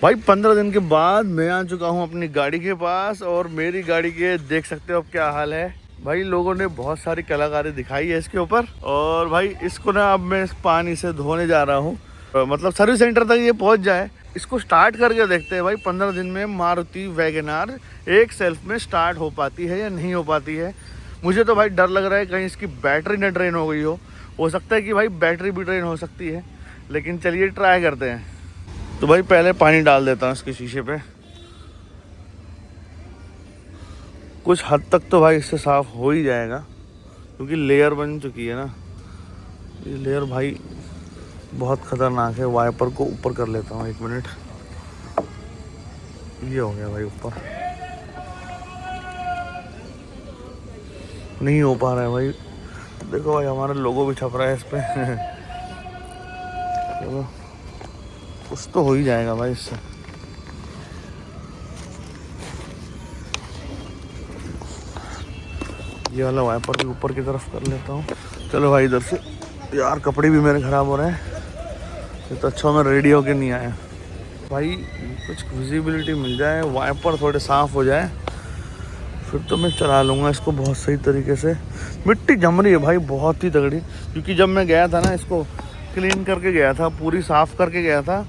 भाई 15 दिन के बाद मैं आ चुका हूँ अपनी गाड़ी के पास और मेरी गाड़ी के देख सकते हो अब क्या हाल है। भाई लोगों ने बहुत सारी कलाकारी दिखाई है इसके ऊपर और भाई इसको ना अब मैं इस पानी से धोने जा रहा हूँ, मतलब सर्विस सेंटर तक ये पहुँच जाए। इसको स्टार्ट करके देखते हैं भाई 15 दिन में मारुति वैगनआर एक सेल्फ में स्टार्ट हो पाती है या नहीं हो पाती है। मुझे तो भाई डर लग रहा है कहीं इसकी बैटरी ना ड्रेन हो गई हो सकता है कि भाई बैटरी भी ड्रेन हो सकती है, लेकिन चलिए ट्राई करते हैं। तो भाई पहले पानी डाल देता हूँ इसके शीशे पे। कुछ हद तक तो भाई इससे साफ हो ही जाएगा क्योंकि लेयर बन चुकी है ना। ये लेयर भाई बहुत खतरनाक है। वाइपर को ऊपर कर लेता हूँ 1 मिनट। ये हो गया भाई ऊपर, नहीं हो पा रहा है भाई। देखो भाई हमारा लोगो भी छप रहा है इस पे चलो कुछ तो हो ही जाएगा भाई इससे। ये वाला वाइपर भी ऊपर की तरफ कर लेता हूँ। चलो भाई इधर से। यार कपड़े भी मेरे ख़राब हो रहे हैं, ये तो अच्छा मैं रेडी होके नहीं आया। भाई कुछ विजिबिलिटी मिल जाए, वाइपर थोड़े साफ़ हो जाए, फिर तो मैं चला लूँगा इसको बहुत सही तरीके से। मिट्टी जम रही है भाई बहुत ही तगड़ी, क्योंकि जब मैं गया था ना इसको क्लीन करके गया था, पूरी साफ़ करके गया था,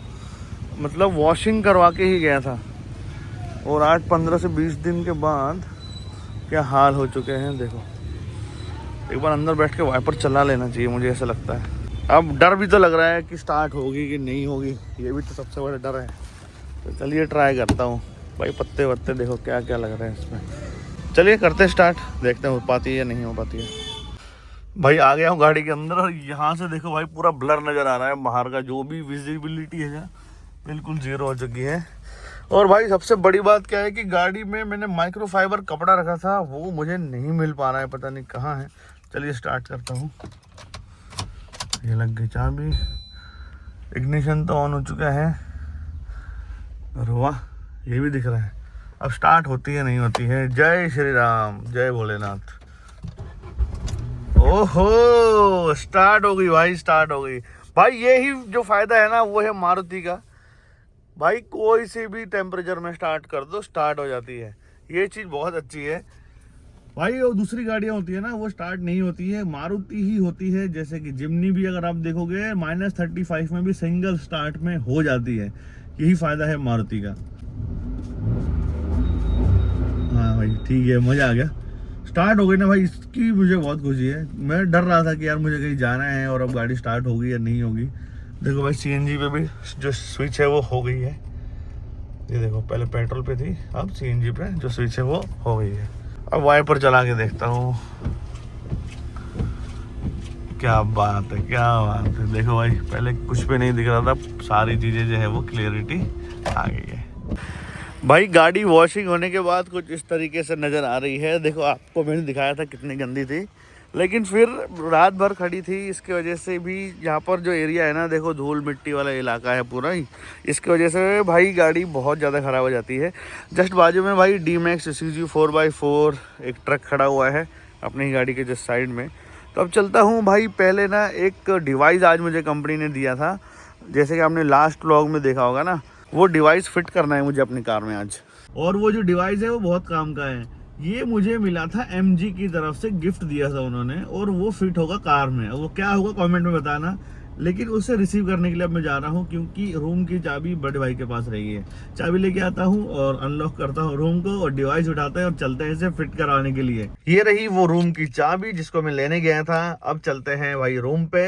मतलब वॉशिंग करवा के ही गया था। और आज 15 से 20 दिन के बाद क्या हाल हो चुके हैं देखो। एक बार अंदर बैठ के वाइपर चला लेना चाहिए, मुझे ऐसा लगता है। अब डर भी तो लग रहा है कि स्टार्ट होगी कि नहीं होगी, ये भी तो सबसे बड़ा डर है। तो चलिए ट्राई करता हूँ भाई। पत्ते वत्ते देखो क्या क्या लग रहे हैं इसमें। चलिए करते हैं स्टार्ट, देखते हैं हो पाती है या नहीं हो पाती है। भाई आ गया हूँ गाड़ी के अंदर और यहाँ से देखो भाई पूरा ब्लर नज़र आ रहा है। बाहर का जो भी विजिबिलिटी है ना बिल्कुल ज़ीरो हो चुकी है। और भाई सबसे बड़ी बात क्या है कि गाड़ी में मैंने माइक्रोफाइबर कपड़ा रखा था, वो मुझे नहीं मिल पा रहा है, पता नहीं कहाँ है। चलिए स्टार्ट करता हूँ। ये लग गई चाबी, इग्निशन तो ऑन हो चुका है और वाह ये भी दिख रहा है। अब स्टार्ट होती है नहीं होती है। जय श्री राम, जय भोलेनाथ। ओहो स्टार्ट हो गई भाई, स्टार्ट हो गई भाई। यही जो फायदा है ना वो है मारुति का भाई, कोई से भी टेम्परेचर में स्टार्ट कर दो स्टार्ट हो जाती है। ये चीज़ बहुत अच्छी है भाई। और दूसरी गाड़ियाँ होती है ना वो स्टार्ट नहीं होती है, मारुति ही होती है। जैसे कि जिम्नी भी अगर आप देखोगे -35 में भी सिंगल स्टार्ट में हो जाती है। यही फायदा है मारुति का। हाँ भाई ठीक है, मज़ा आ गया। स्टार्ट हो गई ना भाई, इसकी मुझे बहुत खुशी है। मैं डर रहा था कि यार मुझे कहीं जाना है और अब गाड़ी स्टार्ट होगी या नहीं होगी। देखो भाई सीएनजी पे भी जो स्विच है वो हो गई है। ये देखो पहले पेट्रोल पे थी, अब सीएनजी पे जो स्विच है वो हो गई है। अब वाइपर चला के देखता हूँ। क्या बात है, क्या बात है। देखो भाई पहले कुछ भी नहीं दिख रहा था, सारी चीज़ें जो है वो क्लियरिटी आ गई है। भाई गाड़ी वॉशिंग होने के बाद कुछ इस तरीके से नज़र आ रही है। देखो आपको मैंने दिखाया था कितनी गंदी थी, लेकिन फिर रात भर खड़ी थी, इसके वजह से भी यहाँ पर जो एरिया है ना देखो धूल मिट्टी वाला इलाका है पूरा ही, इसके वजह से भाई गाड़ी बहुत ज़्यादा ख़राब हो जाती है। जस्ट बाजू में भाई D-Max Isuzu 4x4 एक ट्रक खड़ा हुआ है अपनी ही गाड़ी के जस्ट साइड में। तो अब चलता हूँ भाई। पहले ना एक डिवाइस आज मुझे कंपनी ने दिया था, जैसे कि आपने लास्ट व्लॉग में देखा होगा ना, वो डिवाइस फिट करना है मुझे अपनी कार में आज। और वो जो डिवाइस है वो बहुत काम का है। ये मुझे मिला था MG की तरफ से, गिफ्ट दिया था उन्होंने, और वो फिट होगा कार में। वो क्या होगा कमेंट में बताना, लेकिन उसे रिसीव करने के लिए अब मैं जा रहा हूँ क्योंकि रूम की चाबी बड़े भाई के पास रहेगी है। चाबी लेके आता हूँ और अनलॉक करता हूँ रूम को और डिवाइस उठाते हैं और चलते हैं इसे फिट करवाने के लिए। ये रही वो रूम की चाबी जिसको मैं लेने गया था। अब चलते हैं भाई रूम पे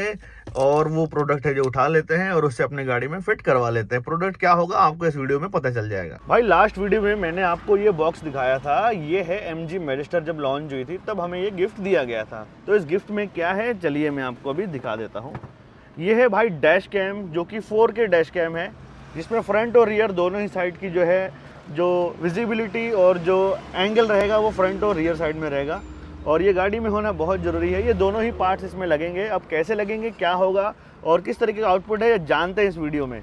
और वो प्रोडक्ट है जो उठा लेते हैं और उससे अपने गाड़ी में फिट करवा लेते हैं। प्रोडक्ट क्या होगा आपको इस वीडियो में पता चल जाएगा। भाई लास्ट वीडियो में मैंने आपको ये बॉक्स दिखाया था, ये है MG मैजिस्टर। जब लॉन्च हुई थी तब हमें ये गिफ्ट दिया गया था। तो इस गिफ्ट में क्या है चलिए मैं आपको अभी दिखा देता हूँ। ये है भाई डैश कैम, जो कि 4K डैश कैम है, जिसमें फ्रंट और रियर दोनों ही साइड की जो है जो विजिबिलिटी और जो एंगल रहेगा वो फ्रंट और रियर साइड में रहेगा। और ये गाड़ी में होना बहुत ज़रूरी है। ये दोनों ही पार्ट्स इसमें लगेंगे। अब कैसे लगेंगे, क्या होगा और किस तरीके का आउटपुट है ये जानते हैं इस वीडियो में।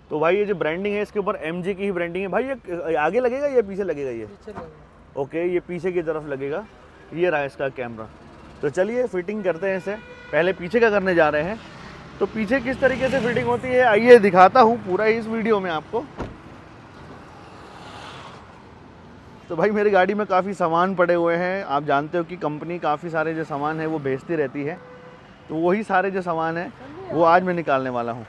तो भाई ये जो ब्रांडिंग है इसके ऊपर MG की ही ब्रांडिंग है। भाई ये आगे लगेगा या पीछे लगेगा? ये ओके, ये पीछे की तरफ लगेगा। ये रहा इसका कैमरा। तो चलिए फिटिंग करते हैं इसे। पहले पीछे का करने जा रहे हैं। तो पीछे किस तरीके से फिटिंग होती है आइए दिखाता हूँ पूरा इस वीडियो में आपको। तो भाई मेरी गाड़ी में काफ़ी सामान पड़े हुए हैं। आप जानते हो कि कंपनी काफ़ी सारे जो सामान है वो बेचती रहती है, तो वही सारे जो सामान है वो आज मैं निकालने वाला हूँ।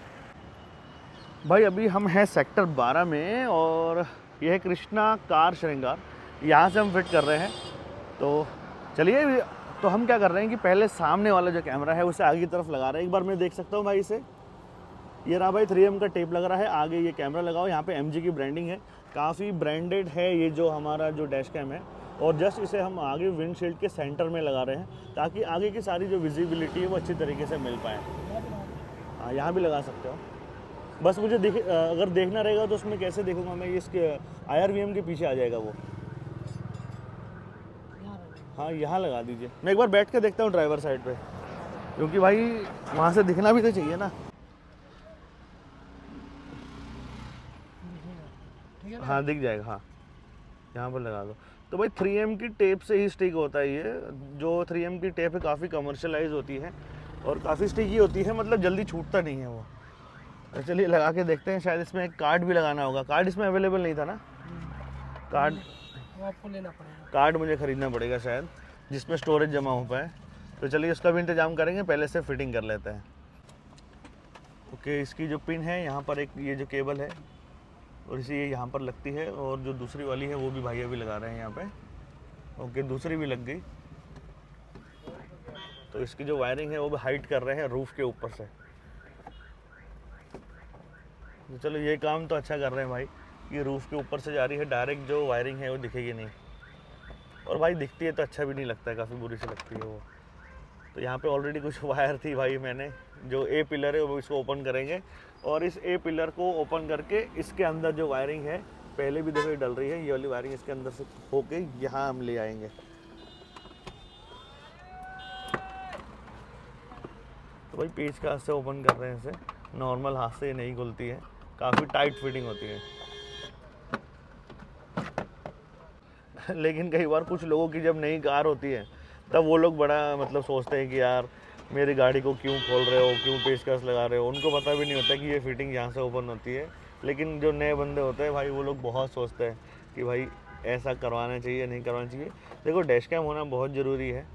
भाई अभी हम हैं सेक्टर 12 में और यह है कृष्णा कार श्रृंगार, यहाँ से हम फिट कर रहे हैं। तो चलिए, तो हम क्या कर रहे हैं कि पहले सामने वाला जो कैमरा है उसे आगे की तरफ लगा रहे हैं। एक बार मैं देख सकता हूँ भाई इसे, ये रहा भाई 3M का टेप लग रहा है, आगे ये कैमरा लगाओ। यहाँ पे MG की ब्रांडिंग है, काफ़ी ब्रांडेड है ये जो हमारा जो डैश कैम है। और जस्ट इसे हम आगे विंडशील्ड के सेंटर में लगा रहे हैं ताकि आगे की सारी जो विजिबिलिटी है वो अच्छी तरीके से मिल पाए। हाँ, यहाँ भी लगा सकते हो। बस मुझे अगर देखना रहेगा तो उसमें कैसे देखूँगा मैं, ये इसके IRVM के पीछे आ जाएगा वो। हाँ, यहाँ लगा दीजिए। मैं एक बार बैठ के देखता हूँ ड्राइवर साइड पे, क्योंकि भाई वहाँ से दिखना भी तो चाहिए ना। हाँ, दिख जाएगा। हाँ, यहाँ पर लगा दो। तो भाई 3M की टेप से ही स्टिक होता है ये। जो 3M की टेप है काफ़ी कमर्शलाइज होती है और काफ़ी स्टिकी होती है, मतलब जल्दी छूटता नहीं है वो। तो चलिए लगा के देखते हैं। शायद इसमें एक कार्ड भी लगाना होगा। कार्ड इसमें अवेलेबल नहीं था ना? कार्ड आपको लेना पड़ेगा। कार्ड मुझे ख़रीदना पड़ेगा शायद, जिसमें स्टोरेज जमा हो पाए। तो चलिए उसका भी इंतज़ाम करेंगे, पहले से फिटिंग कर लेते हैं। ओके, इसकी जो पिन है यहाँ पर, एक ये जो केबल है और इसी ये यहाँ पर लगती है, और जो दूसरी वाली है वो भी भाई अभी लगा रहे हैं यहाँ पे। ओके, दूसरी भी लग गई। तो इसकी जो वायरिंग है वो भी हाइट कर रहे हैं रूफ़ के ऊपर से। तो चलो ये काम तो अच्छा कर रहे हैं भाई, ये रूफ़ के ऊपर से जा रही है, डायरेक्ट जो वायरिंग है वो दिखेगी नहीं। और भाई दिखती है तो अच्छा भी नहीं लगता है, काफ़ी बुरी सी लगती है वो। तो यहाँ पे ऑलरेडी कुछ वायर थी भाई, मैंने जो A पिलर है वो इसको ओपन करेंगे और इस A पिलर को ओपन करके इसके अंदर जो वायरिंग है, पहले भी देखो ये डल रही है, ये वाली वायरिंग इसके अंदर से होके यहाँ हम ले आएंगे। तो भाई पेच का हाथ से ओपन कर रहे हैं इसे, नॉर्मल हाथ से ये नहीं खुलती है, काफ़ी टाइट फिटिंग होती है। लेकिन कई बार कुछ लोगों की जब नई कार होती है तब वो लोग बड़ा मतलब सोचते हैं कि यार मेरी गाड़ी को क्यों खोल रहे हो, क्यों पेचकस लगा रहे हो। उनको पता भी नहीं होता कि ये फिटिंग यहाँ से ओपन होती है। लेकिन जो नए बंदे होते हैं भाई, वो लोग बहुत सोचते हैं कि भाई ऐसा करवाना चाहिए, नहीं करवाना चाहिए। देखो डैश कैम होना बहुत ज़रूरी है,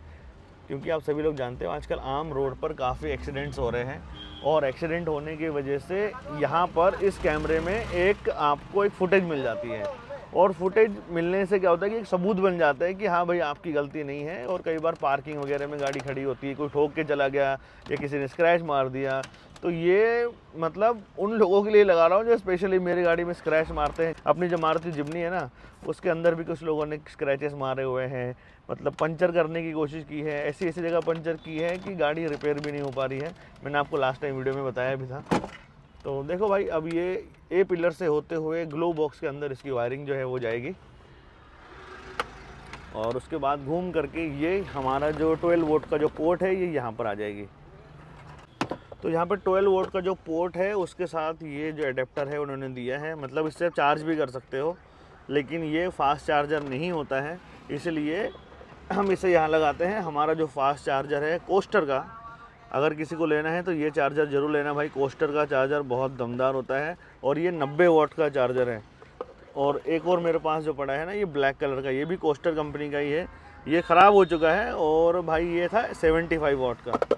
क्योंकि आप सभी लोग जानते हो आजकल आम रोड पर काफ़ी एक्सीडेंट्स हो रहे हैं, और एक्सीडेंट होने की वजह से यहाँ पर इस कैमरे में एक आपको एक फुटेज मिल जाती है। और फुटेज मिलने से क्या होता है कि एक सबूत बन जाता है कि हाँ भाई आपकी गलती नहीं है। और कई बार पार्किंग वगैरह में गाड़ी खड़ी होती है, कोई ठोक के चला गया या किसी ने स्क्रैच मार दिया, तो ये मतलब उन लोगों के लिए लगा रहा हूँ जो स्पेशली मेरी गाड़ी में स्क्रैच मारते हैं। अपनी जो मारुति जिम्नी है ना, उसके अंदर भी कुछ लोगों ने स्क्रैचेस मारे हुए हैं, मतलब पंचर करने की कोशिश की है, ऐसी ऐसी जगह पंचर की है कि गाड़ी रिपेयर भी नहीं हो पा रही है। मैंने आपको लास्ट टाइम वीडियो में बताया भी था। तो देखो भाई, अब ये A पिलर से होते हुए ग्लो बॉक्स के अंदर इसकी वायरिंग जो है वो जाएगी, और उसके बाद घूम करके ये हमारा जो 12 वोल्ट का जो पोर्ट है ये यहाँ पर आ जाएगी। तो यहाँ पर 12 वोल्ट का जो पोर्ट है उसके साथ ये जो एडेप्टर है उन्होंने दिया है, मतलब इससे आप चार्ज भी कर सकते हो, लेकिन ये फास्ट चार्जर नहीं होता है, इसलिए हम इसे यहाँ लगाते हैं। हमारा जो फास्ट चार्जर है कोस्टर का, अगर किसी को लेना है तो ये चार्जर ज़रूर लेना भाई। कोस्टर का चार्जर बहुत दमदार होता है, और ये 90 वाट का चार्जर है। और एक और मेरे पास जो पड़ा है ना, ये ब्लैक कलर का, ये भी कोस्टर कंपनी का ही है, ये ख़राब हो चुका है। और भाई ये था 75 वाट का,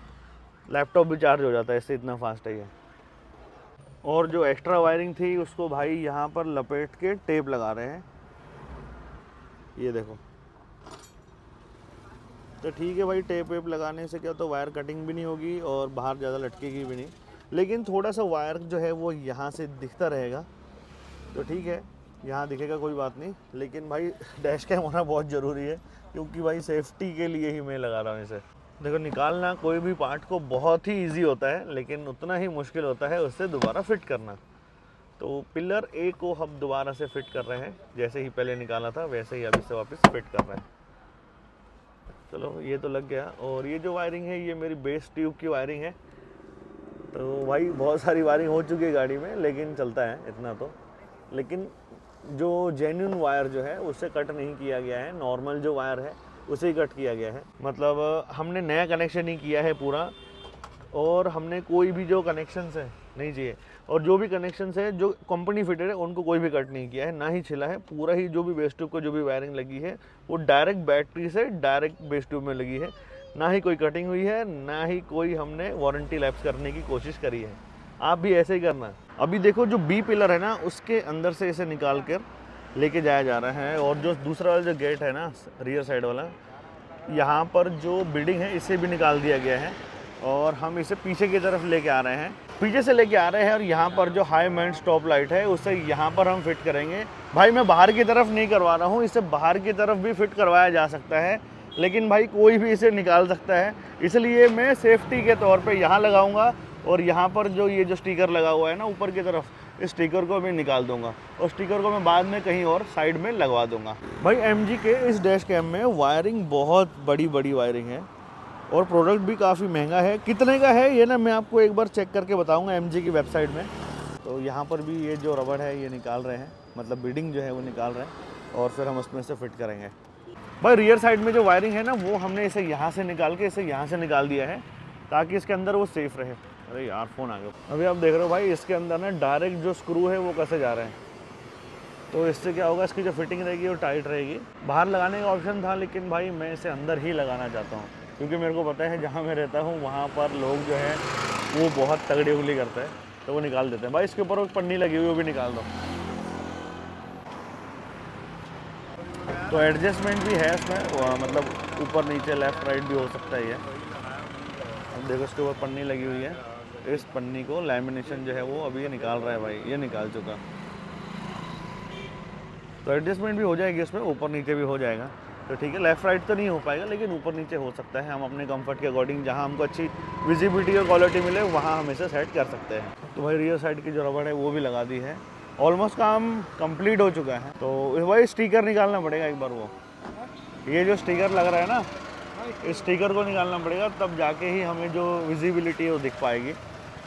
लैपटॉप भी चार्ज हो जाता है इससे, इतना फास्ट है ये। और जो एक्स्ट्रा वायरिंग थी उसको भाई यहाँ पर लपेट के टेप लगा रहे हैं, ये देखो। तो ठीक है भाई, टेप वेप लगाने से क्या तो वायर कटिंग भी नहीं होगी और बाहर ज़्यादा लटकेगी भी नहीं, लेकिन थोड़ा सा वायर जो है वो यहाँ से दिखता रहेगा। तो ठीक है, यहाँ दिखेगा कोई बात नहीं, लेकिन भाई डैश कैम होना बहुत ज़रूरी है, क्योंकि भाई सेफ्टी के लिए ही मैं लगा रहा हूँ इसे। देखो, निकालना कोई भी पार्ट को बहुत ही ईजी होता है, लेकिन उतना ही मुश्किल होता है उससे दोबारा फिट करना। तो पिलर A को हम दोबारा से फिट कर रहे हैं, जैसे ही पहले निकाला था वैसे ही अब इसे वापस फिट कर रहे हैं। चलो ये तो लग गया। और ये जो वायरिंग है ये मेरी बेस ट्यूब की वायरिंग है। तो भाई बहुत सारी वायरिंग हो चुकी है गाड़ी में, लेकिन चलता है इतना तो। लेकिन जो जेन्युइन वायर जो है उससे कट नहीं किया गया है, नॉर्मल जो वायर है उसे ही कट किया गया है। मतलब हमने नया कनेक्शन ही किया है पूरा, और हमने कोई भी जो कनेक्शंस है नहीं चाहिए। और जो भी कनेक्शन है जो कंपनी फिटेड है उनको कोई भी कट नहीं किया है, ना ही छिला है। पूरा ही जो भी बेस ट्यूब को जो भी वायरिंग लगी है वो डायरेक्ट बैटरी से डायरेक्ट बेस ट्यूब में लगी है, ना ही कोई कटिंग हुई है, ना ही कोई हमने वारंटी लैप्स करने की कोशिश करी है। आप भी ऐसे ही करना। अभी देखो जो बी पिलर है ना उसके अंदर से इसे निकाल कर लेके जाया जा रहा है, और जो दूसरा वाला जो गेट है ना रियर साइड वाला, यहाँ पर जो बिल्डिंग है इसे भी निकाल दिया गया है और हम इसे पीछे की तरफ लेके आ रहे हैं, पीछे से लेके आ रहे हैं। और यहाँ पर जो हाई मैंड स्टॉप लाइट है उसे यहाँ पर हम फिट करेंगे। भाई मैं बाहर की तरफ नहीं करवा रहा हूँ, इसे बाहर की तरफ भी फिट करवाया जा सकता है, लेकिन भाई कोई भी इसे निकाल सकता है, इसलिए मैं सेफ्टी के तौर पे यहाँ लगाऊंगा। और यहाँ पर जो ये जो स्टिकर लगा हुआ है ना ऊपर की तरफ, इस स्टिकर को मैं निकाल दूंगा और स्टिकर को मैं बाद में कहीं और साइड में लगवा दूंगा। भाई MG के इस डैश कैम में वायरिंग बहुत बड़ी वायरिंग है और प्रोडक्ट भी काफ़ी महंगा है। कितने का है ये ना मैं आपको एक बार चेक करके बताऊँगा MG की वेबसाइट में। तो यहाँ पर भी ये जो रबड़ है ये निकाल रहे हैं, मतलब बीडिंग जो है वो निकाल रहे हैं और फिर हम उसमें से फिट करेंगे। भाई रियर साइड में जो वायरिंग है ना वो हमने इसे यहाँ से निकाल के इसे यहाँ से निकाल दिया है ताकि इसके अंदर वो सेफ रहे। अरे यार फ़ोन आ गया। अभी आप देख रहे हो भाई इसके अंदर ना डायरेक्ट जो स्क्रू है वो कसे जा रहे हैं, तो इससे क्या होगा, इसकी जो फिटिंग रहेगी वो टाइट रहेगी। बाहर लगाने का ऑप्शन था लेकिन भाई मैं इसे अंदर ही लगाना चाहता हूँ, क्योंकि मेरे को पता है जहाँ मैं रहता हूँ वहाँ पर लोग जो है वो बहुत तगड़ी उंगली करते हैं तो वो निकाल देते हैं। भाई इसके ऊपर पन्नी लगी हुई वो भी निकाल दो। तो एडजस्टमेंट भी है इसमें, मतलब ऊपर नीचे लेफ़्ट राइट भी हो सकता है ये। अब देखो इसके ऊपर पन्नी लगी हुई है, इस पन्नी को लैमिनेशन जो है वो अभी ये निकाल रहा है भाई, ये निकाल चुका। तो एडजस्टमेंट भी हो जाएगी इसमें, ऊपर नीचे भी हो जाएगा। तो ठीक है, लेफ़्ट राइट तो नहीं हो पाएगा लेकिन ऊपर नीचे हो सकता है। हम अपने कंफर्ट के अकॉर्डिंग जहाँ हमको अच्छी विजिबिलिटी और क्वालिटी मिले वहाँ हम इसे सेट कर सकते हैं। तो भाई रियर साइड की जो रबड़ है वो भी लगा दी है, ऑलमोस्ट काम कंप्लीट हो चुका है। तो भाई स्टिकर निकालना पड़ेगा एक बार, वो ये जो स्टिकर लग रहा है ना इस स्टिकर को निकालना पड़ेगा, तब जाके ही हमें जो विजिबिलिटी है वो दिख पाएगी।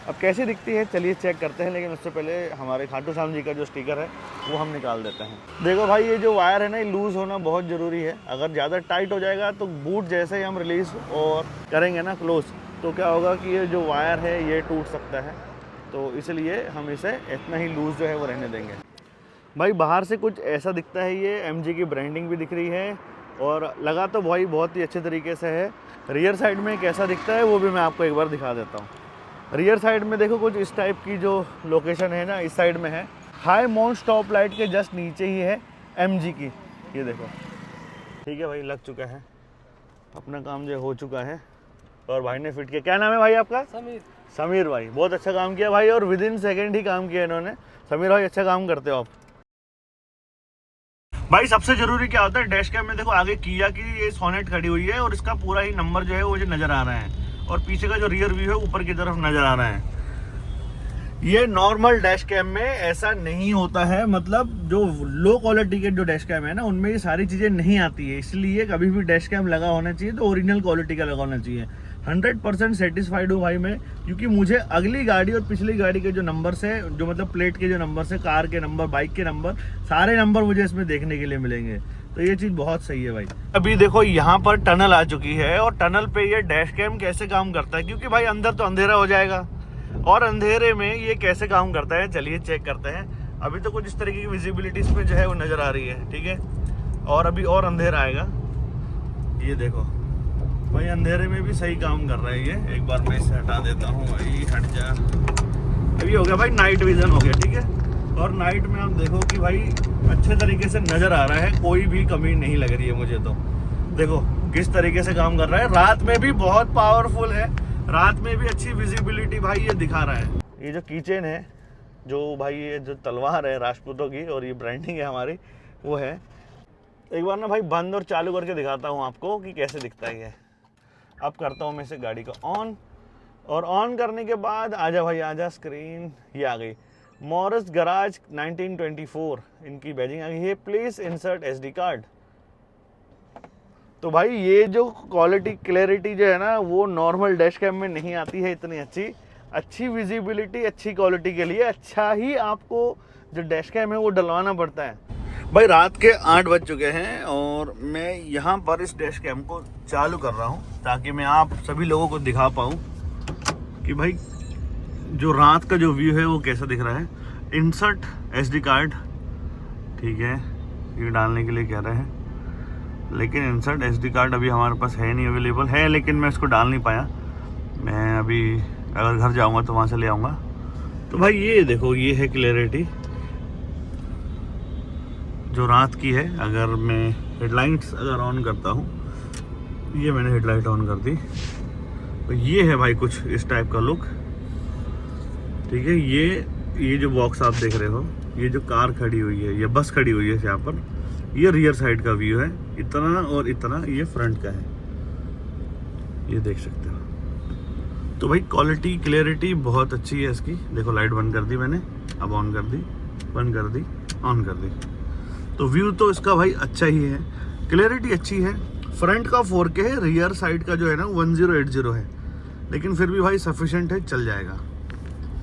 अब कैसी दिखती है चलिए चेक करते हैं, लेकिन उससे पहले हमारे खाटू श्याम जी का जो स्टिकर है वो हम निकाल देते हैं। देखो भाई ये जो वायर है ना ये लूज़ होना बहुत ज़रूरी है। अगर ज़्यादा टाइट हो जाएगा तो बूट जैसे ही हम रिलीज़ और करेंगे ना क्लोज, तो क्या होगा कि ये जो वायर है ये टूट सकता है। तो इसलिए हम इसे इतना ही लूज़ जो है वो रहने देंगे। भाई बाहर से कुछ ऐसा दिखता है, ये MG की ब्रांडिंग भी दिख रही है और लगा तो भाई बहुत ही अच्छे तरीके से है। रियर साइड में कैसा दिखता है वो भी मैं आपको एक बार दिखा देता हूँ। रियर साइड में देखो कुछ इस टाइप की जो लोकेशन है ना इस साइड में है, हाई माउंट स्टॉप लाइट के जस्ट नीचे ही है MG की, ये देखो। ठीक है भाई लग चुका है, अपना काम जो हो चुका है और भाई ने फिट किया। क्या नाम है भाई आपका? समीर भाई, बहुत अच्छा काम किया भाई और विद इन सेकेंड ही काम किया इन्होंने। समीर भाई अच्छा काम करते हो आप। भाई सबसे जरूरी क्या होता है डैश कैम में, देखो आगे किया की ये सोनेट खड़ी हुई है और इसका पूरा ही नंबर जो है वो जो नजर आ रहा है और पीछे का जो रियर व्यू है ऊपर की तरफ नजर आ रहा है। ये नॉर्मल डैश कैम में ऐसा नहीं होता है, मतलब जो लो क्वालिटी के जो डैश कैम है ना उनमें ये सारी चीजें नहीं आती है, इसलिए कभी भी डैश कैम लगा होना चाहिए तो ओरिजिनल क्वालिटी का लगा होना चाहिए। 100% सेटिस्फाइड हूँ भाई मैं, क्योंकि मुझे अगली गाड़ी और पिछली गाड़ी के जो नंबर्स है, जो मतलब प्लेट के जो नंबर्स है, कार के नंबर, बाइक के नंबर, सारे नंबर मुझे इसमें देखने के लिए मिलेंगे। तो ये चीज़ बहुत सही है भाई। अभी देखो यहाँ पर टनल आ चुकी है और टनल पे ये डैश कैम कैसे काम करता है, क्योंकि भाई अंदर तो अंधेरा हो जाएगा और अंधेरे में ये कैसे काम करता है चलिए चेक करते हैं। अभी तो कुछ इस तरीके की विजिबिलिटी इसमें जो है वो नज़र आ रही है, ठीक है, और अभी और अंधेरा आएगा। ये देखो भाई अंधेरे में भी सही काम कर रहा है ये। एक बार मैं इसे हटा देता हूँ भाई, हट जा। अभी हो गया भाई नाइट विजन हो गया, ठीक है। और नाइट में आप देखो कि भाई अच्छे तरीके से नज़र आ रहा है, कोई भी कमी नहीं लग रही है मुझे। तो देखो किस तरीके से काम कर रहा है, रात में भी बहुत पावरफुल है, रात में भी अच्छी विजिबिलिटी भाई ये दिखा रहा है। ये जो कीचेन है, जो भाई ये जो तलवार है राजपूतों की और ये ब्रांडिंग है हमारी, वो है। एक बार ना भाई बंद और चालू करके दिखाता हूँ आपको कि कैसे दिखता है ये। अब करता हूँ मैं इसे गाड़ी को ऑन, और ऑन करने के बाद आजा भाई आजा, स्क्रीन ये आ गई, मॉरिस गराज 1924 इनकी बैजिंग आ गई है, प्लीज इंसर्ट SD कार्ड। तो भाई ये जो क्वालिटी क्लैरिटी जो है ना वो नॉर्मल डैश कैम में नहीं आती है इतनी अच्छी विजिबिलिटी, अच्छी क्वालिटी के लिए अच्छा ही आपको जो डैश कैम है वो डलवाना पड़ता है। भाई रात के 8 बज चुके हैं और मैं यहाँ पर इस डैश कैम को चालू कर रहा हूँ ताकि मैं आप सभी लोगों को दिखा पाऊँ कि भाई जो रात का जो व्यू है वो कैसा दिख रहा है। इंसर्ट SD कार्ड, ठीक है, ये डालने के लिए कह रहे हैं, लेकिन इंसर्ट SD कार्ड अभी हमारे पास है नहीं, अवेलेबल है लेकिन मैं इसको डाल नहीं पाया। मैं अभी अगर घर जाऊंगा तो वहाँ से ले आऊँगा। तो भाई ये देखो, ये है क्लैरिटी जो रात की है। अगर मैं हेडलाइट्स अगर ऑन करता हूँ, ये मैंने हेडलाइट ऑन कर दी, तो ये है भाई कुछ इस टाइप का लुक, ठीक है। ये जो बॉक्स आप देख रहे हो, ये जो कार खड़ी हुई है, ये बस खड़ी हुई है यहाँ पर, ये रियर साइड का व्यू है। इतना और इतना ये फ्रंट का है, ये देख सकते हो। तो भाई क्वालिटी क्लैरिटी बहुत अच्छी है इसकी। देखो लाइट बंद कर दी मैंने, अब ऑन कर दी, बंद कर दी, ऑन कर दी। तो व्यू तो इसका भाई अच्छा ही है, क्लैरिटी अच्छी है। फ्रंट का 4K है, रियर साइड का जो है ना 1080 है, लेकिन फिर भी भाई सफिशिएंट है, चल जाएगा।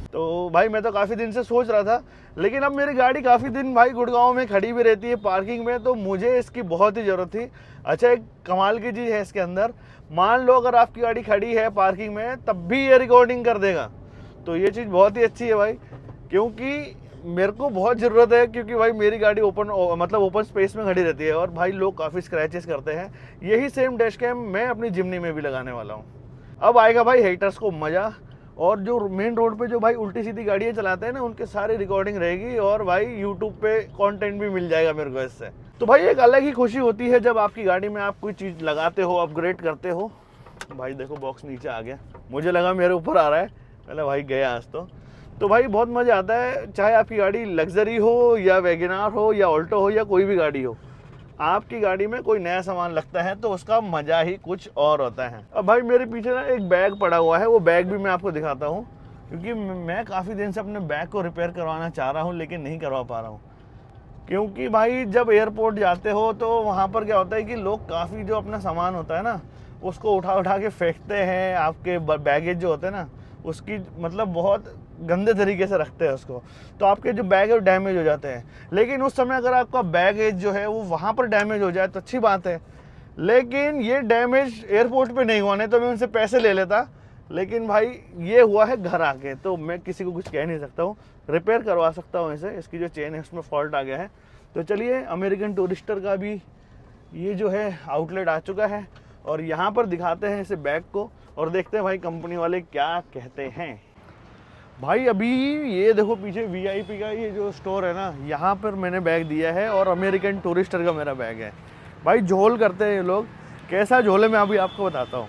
तो भाई मैं तो काफ़ी दिन से सोच रहा था, लेकिन अब मेरी गाड़ी काफ़ी दिन भाई गुड़गांव में खड़ी भी रहती है पार्किंग में, तो मुझे इसकी बहुत ही ज़रूरत थी। अच्छा, एक कमाल की चीज़ है इसके अंदर, मान लो अगर आपकी गाड़ी खड़ी है पार्किंग में तब भी ये रिकॉर्डिंग कर देगा। तो ये चीज़ बहुत ही अच्छी है भाई, क्योंकि मेरे को बहुत ज़रूरत है, क्योंकि भाई मेरी गाड़ी ओपन स्पेस में खड़ी रहती है और भाई लोग काफ़ी स्क्रैचेस करते हैं। यही सेम डैश कैम मैं अपनी जिम्नी में भी लगाने वाला हूँ। अब आएगा भाई हेटर्स को मज़ा, और जो मेन रोड पे जो भाई उल्टी सीधी गाड़ियाँ चलाते हैं ना, उनके सारी रिकॉर्डिंग रहेगी और भाई यूट्यूब पे कंटेंट भी मिल जाएगा मेरे को इससे। तो भाई एक अलग ही खुशी होती है जब आपकी गाड़ी में आप कोई चीज़ लगाते हो, अपग्रेड करते हो। भाई देखो बॉक्स नीचे आ गया, मुझे लगा मेरे ऊपर आ रहा है, पहले भाई गया आज तो भाई बहुत मज़ा आता है। चाहे आपकी गाड़ी लग्जरी हो या वैगनार हो या ऑल्टो हो या कोई भी गाड़ी हो, आपकी गाड़ी में कोई नया सामान लगता है तो उसका मज़ा ही कुछ और होता है। अब भाई मेरे पीछे ना एक बैग पड़ा हुआ है, वो बैग भी मैं आपको दिखाता हूँ, क्योंकि मैं काफ़ी दिन से अपने बैग को रिपेयर करवाना चाह रहा हूँ लेकिन नहीं करवा पा रहा हूँ। क्योंकि भाई जब एयरपोर्ट जाते हो तो वहाँ पर क्या होता है कि लोग काफ़ी जो अपना सामान होता है ना, उसको उठा उठा के फेंकते हैं। आपके बैगेज जो होते हैं ना, उसकी मतलब बहुत गंदे तरीके से रखते हैं उसको, तो आपके जो बैग है वो डैमेज हो जाते हैं। लेकिन उस समय अगर आपका बैगेज जो है वो वहाँ पर डैमेज हो जाए तो अच्छी बात है, लेकिन ये डैमेज एयरपोर्ट पे नहीं हुआ, नहीं तो मैं उनसे पैसे ले लेता। लेकिन भाई ये हुआ है घर आके, तो मैं किसी को कुछ कह नहीं सकता हूँ, रिपेयर करवा सकता हूँ इसे। इसकी जो चेन है उसमें फॉल्ट आ गया है। तो चलिए, अमेरिकन टूरिस्टर का भी ये जो है आउटलेट आ चुका है और यहाँ पर दिखाते हैं इसे बैग को और देखते हैं भाई कंपनी वाले क्या कहते हैं। भाई अभी ये देखो पीछे VIP का ये जो स्टोर है ना, यहाँ पर मैंने बैग दिया है और अमेरिकन टूरिस्टर का मेरा बैग है। भाई झोल करते हैं ये लोग, कैसा झोल है मैं अभी आपको बताता हूँ।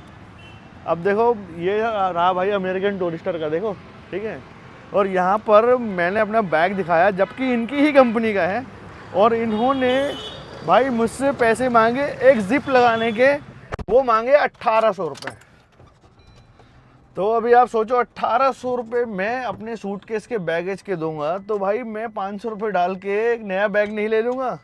अब देखो ये रहा भाई अमेरिकन टूरिस्टर का, देखो ठीक है। और यहाँ पर मैंने अपना बैग दिखाया जबकि इनकी ही कंपनी का है, और इन्होंने भाई मुझसे पैसे मांगे एक जिप लगाने के, वो मांगे 1800 रुपये। तो अभी आप सोचो 1800 रुपये मैं अपने सूटकेस के बैगेज के दूंगा, तो भाई मैं 500 रुपये डाल के एक नया बैग नहीं ले लूँगा।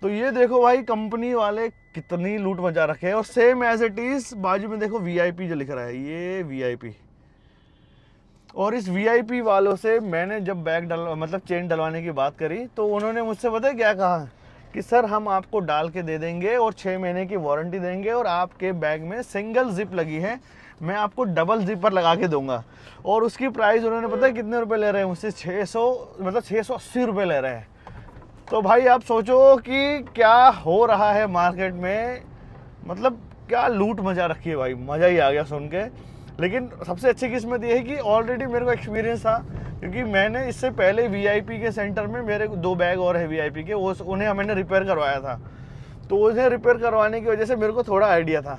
तो ये देखो भाई कंपनी वाले कितनी लूट मचा रखे हैं। और सेम एज इट इज बाजू में देखो VIP जो लिख रहा है, ये VIP। और इस VIP वालों से मैंने जब बैग चेन डलवाने की बात करी, तो उन्होंने मुझसे पता है क्या कहा कि सर हम आपको डाल के दे देंगे और 6 महीने की वारंटी देंगे, और आपके बैग में सिंगल जिप लगी है, मैं आपको डबल जिपर लगा के दूंगा। और उसकी प्राइस उन्होंने पता है कितने रुपए ले रहे हैं मुझसे, 680 रुपये ले रहे हैं। तो भाई आप सोचो कि क्या हो रहा है मार्केट में, मतलब क्या लूट मचा रखी है भाई, मज़ा ही आ गया सुन के। लेकिन सबसे अच्छी किस्मत ये है कि ऑलरेडी मेरे को एक्सपीरियंस था, क्योंकि मैंने इससे पहले VIP के सेंटर में मेरे 2 बैग और है VIP के, वो उन्हें मैंने रिपेयर करवाया था। तो उन्हें रिपेयर करवाने की वजह से मेरे को थोड़ा आइडिया था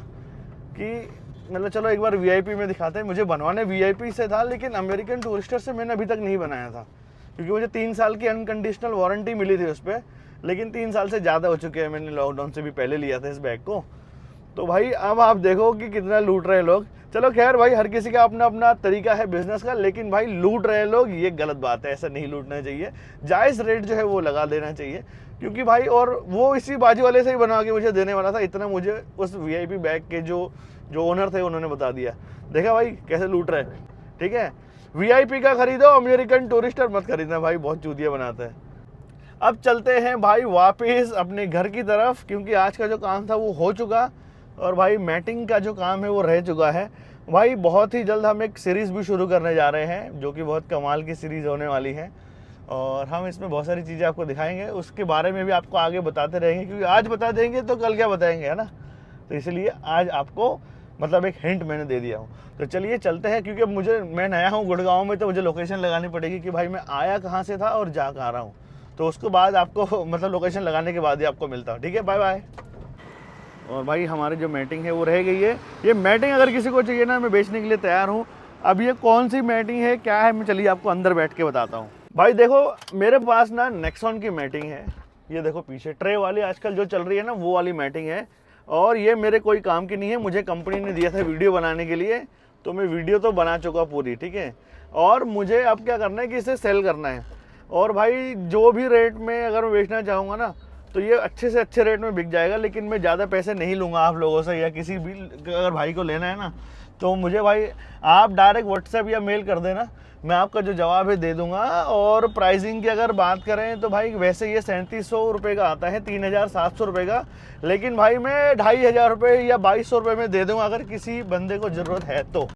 कि मतलब चलो एक बार VIP में दिखाते हैं। मुझे बनवाने VIP से था, लेकिन अमेरिकन टूरिस्टर से मैंने अभी तक नहीं बनाया था, क्योंकि मुझे 3 साल की अनकंडीशनल वारंटी मिली थी उस पर, लेकिन 3 साल से ज़्यादा हो चुके हैं, मैंने लॉकडाउन से भी पहले लिया था इस बैग को। तो भाई अब आप देखो कि कितना लूट रहे हैं लोग। चलो खैर भाई, हर किसी का अपना अपना तरीका है बिजनेस का, लेकिन भाई लूट रहे लोग, ये गलत बात है, ऐसा नहीं लूटना चाहिए। जायज़ रेट जो है वो लगा देना चाहिए, क्योंकि भाई और वो इसी बाजू वाले से ही बनवा के मुझे देने वाला था। इतना मुझे उस VIP बैग के जो ओनर थे उन्होंने बता दिया। देखा भाई कैसे लूट रहे हैं, ठीक है। VIP का खरीदो, अमेरिकन टूरिस्टर मत खरीदना भाई, बहुत चूतिया बनाता है। अब चलते हैं भाई वापस अपने घर की तरफ, क्योंकि आज का जो काम था वो हो चुका, और भाई मैटिंग का जो काम है वो रह चुका है। भाई बहुत ही जल्द हम एक सीरीज़ भी शुरू करने जा रहे हैं जो कि बहुत कमाल की सीरीज़ होने वाली है, और हम इसमें बहुत सारी चीज़ें आपको दिखाएंगे, उसके बारे में भी आपको आगे बताते रहेंगे, क्योंकि आज बता देंगे तो कल क्या बताएंगे, है ना। तो इसलिए आज आपको मतलब एक हिंट मैंने दे दिया हूँ। तो चलिए चलते हैं, क्योंकि मैं नया हूँ गुड़गांव में, तो मुझे लोकेशन लगानी पड़ेगी कि भाई मैं आया कहाँ से था और जा कहाँ रहा हूँ। तो उसके बाद आपको मतलब लोकेशन लगाने के बाद ही आपको मिलता हूँ, ठीक है। Bye bye. और भाई हमारी जो मैटिंग है वो रह गई है। ये मैटिंग अगर किसी को चाहिए ना, मैं बेचने के लिए तैयार हूँ। अब ये कौन सी मैटिंग है, क्या है, मैं चलिए आपको अंदर बैठ के बताता हूँ। भाई देखो मेरे पास ना नेक्सॉन की मैटिंग है, ये देखो पीछे ट्रे वाली आजकल जो चल रही है ना, वो वाली मैटिंग है। और ये मेरे कोई काम की नहीं है, मुझे कंपनी ने दिया था वीडियो बनाने के लिए, तो मैं वीडियो तो बना चुका पूरी, ठीक है। और मुझे अब क्या करना है कि इसे सेल करना है। और भाई जो भी रेट में अगर मैं बेचना चाहूँगा ना, तो ये अच्छे से अच्छे रेट में बिक जाएगा, लेकिन मैं ज़्यादा पैसे नहीं लूँगा आप लोगों से, या किसी भी अगर भाई को लेना है ना, तो मुझे भाई आप डायरेक्ट व्हाट्सएप या मेल कर देना, मैं आपका जो जवाब है दे दूंगा। और प्राइसिंग की अगर बात करें तो भाई वैसे ये 3700 रुपये का आता है, 3700 रुपये का, लेकिन भाई मैं 2500 रुपये या 2200 रुपये में दे दूंगा अगर किसी बंदे को ज़रूरत है तो।